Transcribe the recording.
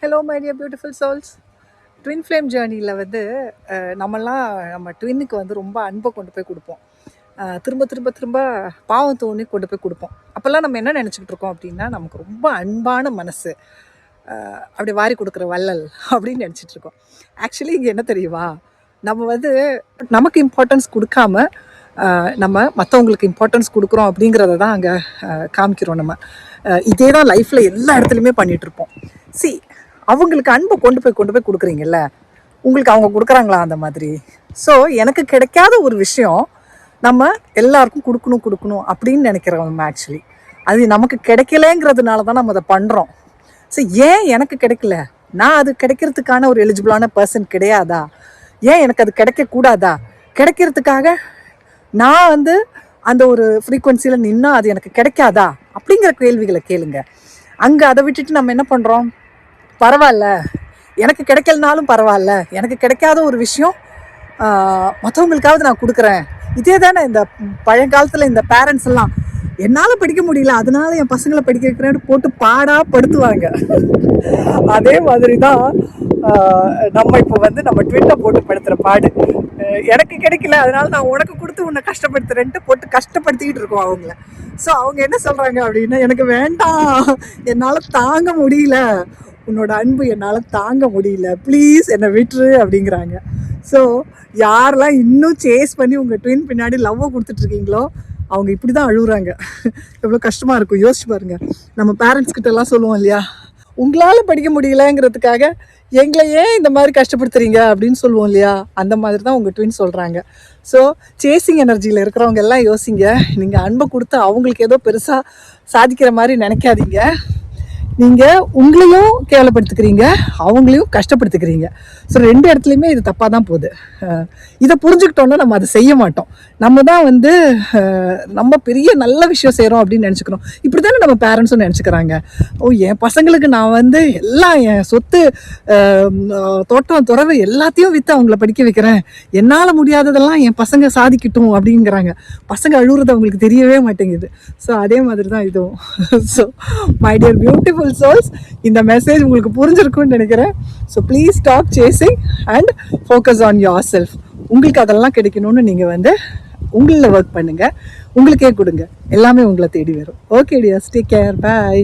Hello my dear beautiful souls. Twin flame ஜேர்னியில் நம்ம ட்வின்னுக்கு ரொம்ப அன்பை கொண்டு போய் கொடுப்போம். திரும்ப திரும்ப திரும்ப பாவம் தோணி கொண்டு போய் கொடுப்போம். அப்போல்லாம் நம்ம என்ன நினச்சிக்கிட்டு இருக்கோம் அப்படின்னா, நமக்கு ரொம்ப அன்பான மனசு, அப்படி வாரி கொடுக்குற வள்ளல் அப்படின்னு நினச்சிட்டு இருக்கோம். ஆக்சுவலி இங்கே என்ன தெரியுமா, நம்ம நமக்கு இம்பார்ட்டன்ஸ் கொடுக்காம நம்ம மற்றவங்களுக்கு இம்பார்ட்டன்ஸ் கொடுக்குறோம் அப்படிங்கிறத தான் அங்கே காமிக்கிறோம். நம்ம இதே தான் லைஃப்பில் எல்லா இடத்துலையுமே பண்ணிகிட்ருப்போம். அவங்களுக்கு அன்பை கொண்டு போய் கொடுக்குறீங்கல்ல, உங்களுக்கு அவங்க கொடுக்குறாங்களா அந்த மாதிரி? ஸோ எனக்கு கிடைக்காத ஒரு விஷயம் நம்ம எல்லாருக்கும் கொடுக்கணும் அப்படின்னு நினைக்கிறோம். நம்ம ஆக்சுவலி அது நமக்கு கிடைக்கலங்கிறதுனால தான் நம்ம அதை பண்ணுறோம். ஸோ ஏன் எனக்கு கிடைக்கல, நான் அது கிடைக்கிறதுக்கான ஒரு எலிஜிபிளான பர்சன் கிடையாதா? ஏன் எனக்கு அது கிடைக்கக்கூடாதா? கிடைக்கிறதுக்காக நான் அந்த ஒரு ஃப்ரீக்குவன்சியில் நின்னா அது எனக்கு கிடைக்காதா அப்படிங்கிற கேள்விகளை கேளுங்க. அங்கே அதை விட்டுட்டு நம்ம என்ன பண்ணுறோம், பரவாயில்ல எனக்கு கிடைக்கலனாலும் பரவாயில்ல, எனக்கு கிடைக்காத ஒரு விஷயம் மற்றவங்களுக்காவது நான் கொடுக்குறேன். இதே தானே இந்த பழங்காலத்தில் இந்த பேரண்ட்ஸ் எல்லாம், என்னால் படிக்க முடியல அதனால என் பசங்களை படிக்க வைக்கிறேன்னு போட்டு பாடாப்படுத்துவாங்க. அதே மாதிரி தான் நம்ம இப்போ நம்ம ட்விட்டை போட்டு படுத்துகிற பாடு. எனக்கு கிடைக்கல அதனால நான் உனக்கு கொடுத்து உன்னை கஷ்டப்படுத்துறேன்ட்டு போட்டு கஷ்டப்படுத்திக்கிட்டு இருக்கோம் அவங்கள. ஸோ அவங்க என்ன சொல்கிறாங்க அப்படின்னா, எனக்கு வேண்டாம், என்னால் தாங்க முடியல, உன்னோட அன்பு என்னால் தாங்க முடியல, ப்ளீஸ் என்னை விட்டுரு அப்படிங்கிறாங்க. ஸோ யாரெல்லாம் இன்னும் சேஸ் பண்ணி உங்கள் ட்வின் பின்னாடி லவ்வை கொடுத்துட்ருக்கீங்களோ அவங்க இப்படி தான் அழுகுறாங்க. எவ்வளோ கஷ்டமாக இருக்கும் யோசிச்சு பாருங்கள். நம்ம பேரண்ட்ஸ் கிட்டலாம் சொல்லுவோம் இல்லையா, உங்களால் படிக்க முடியலங்கிறதுக்காக எங்களை ஏன் இந்த மாதிரி கஷ்டப்படுத்துறீங்க அப்படின்னு சொல்லுவோம் இல்லையா, அந்த மாதிரி தான் உங்கள் ட்வின் சொல்கிறாங்க. ஸோ சேசிங் எனர்ஜியில் இருக்கிறவங்க எல்லாம் யோசிங்க, நீங்கள் அன்பை கொடுத்து அவங்களுக்கு ஏதோ பெருசாக சாதிக்கிற மாதிரி நினைக்காதீங்க. நீங்கள் உங்களையும் கேவலப்படுத்திக்கிறீங்க, அவங்களையும் கஷ்டப்படுத்திக்கிறீங்க. ஸோ ரெண்டு இடத்துலையுமே இது தப்பாக தான் போகுது. இதை புரிஞ்சுக்கிட்டோன்னா நம்ம அதை செய்ய மாட்டோம். நம்ம தான் நம்ம பெரிய நல்ல விஷயம் செய்கிறோம் அப்படின்னு நினச்சிக்கிறோம். இப்படி தானே நம்ம பேரண்ட்ஸும் நினச்சிக்கிறாங்க. ஓ, என் பசங்களுக்கு நான் எல்லாம் என் சொத்து, தோட்டம் துறவு எல்லாத்தையும் விற்று அவங்கள படிக்க வைக்கிறேன், என்னால் முடியாததெல்லாம் என் பசங்க சாதிக்கட்டும் அப்படிங்கிறாங்க. பசங்க அழுகுறது அவங்களுக்கு தெரியவே மாட்டேங்குது. ஸோ அதே மாதிரி தான் இதுவும். So my dear beautiful souls, இந்த மெசேஜ் உங்களுக்கு புரிஞ்சிருக்கும்னு நினைக்கிறேன். So please stop chasing and focus on your self. உங்களுக்கு அதெல்லாம் கிடைக்கணும்னு நீங்கள் உங்களில் ஒர்க் பண்ணுங்கள், உங்களுக்கே கொடுங்க, எல்லாமே உங்களை தேடி வரும். ஓகே டியர்ஸ், டேக் கேர், பாய்.